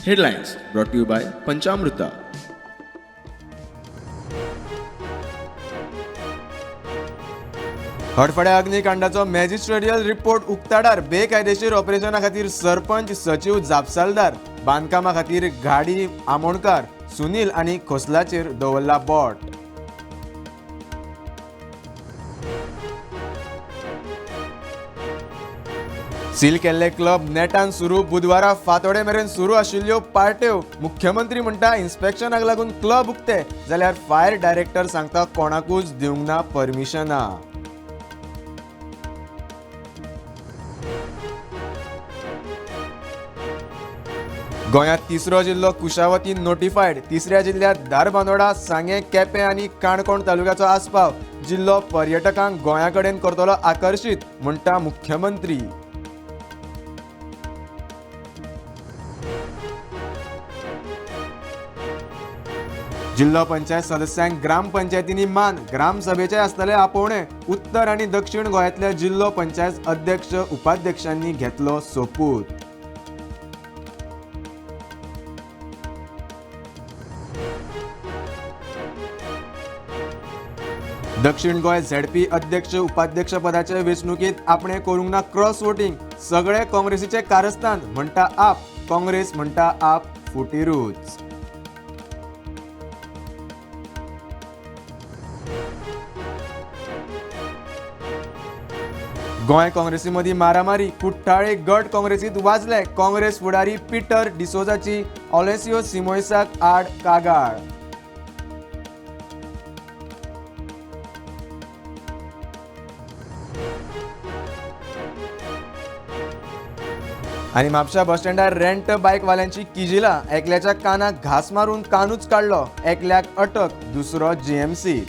Headlines brought to you by Panchamrita. हडफड्या अग्निकांडाचो magisterial report उक्ताडार बेकायदेशीर ऑपरेशना खातीर सरपंच सचिव जापसालदार बांदकामा खातीर गाडी आमोणकार सुनील आनी खोसलाचेर दवरला बोट. सील केल्ले क्लब नेटान सुरू बुधवारा फांतोडे मेरेन सुरू आशिल्ल्यो पार्ट्यो. मुख्यमंत्री म्हणटा इन्स्पेक्शनाक लागून क्लब उक्ते जाल्यार फायर डायरेक्टर सांगता कोणाकूच दिवंक ना परमिशना. गोंयांत तिसरो जिल्लो कुशावती नोटिफायड. तिसऱ्या जिल्ह्यात धारबांदोडा सांगे केपें आनी काणकोण तालुक्याचो आस्पाव. जिल्लो पर्यटकांक गोंया कडेन करतलो आकर्शीत म्हणटा मुख्यमंत्री. जिल्लो पंचायत सदस्यांक ग्रामपंचायतींनी मान. ग्रामसभेचे आसतले आपोवणे. उत्तर आनी दक्षिण गोंयांतल्या जिल्लो पंचायत अध्यक्ष उपाध्यक्षांनी घेतलो सोपूत. दक्षिण गोंय झेडपी अध्यक्ष उपाध्यक्ष पदाचे वेंचणुकेंत आपणे करूंक ना क्रॉस वोटिंग. सगळे काँग्रेसीचे कारस्थान म्हणटा आप. काँग्रेस म्हणटा आप फुटीरूच. गोंय काँग्रेसी मदीं मारामारी. कुट्टाळे गट काँग्रेसींत वाजले. काँग्रेस फुडारी पिटर डिसोजाची ऑलेसियो सिमोयसाक आड कागाळ. आनी म्हापशा बस स्टँडार रेंट बायकवाल्यांची किजिला. एकल्याच्या कानाक घास मारून कानूच काडलो. एकल्याक अटक, दुसरो जीएमसी.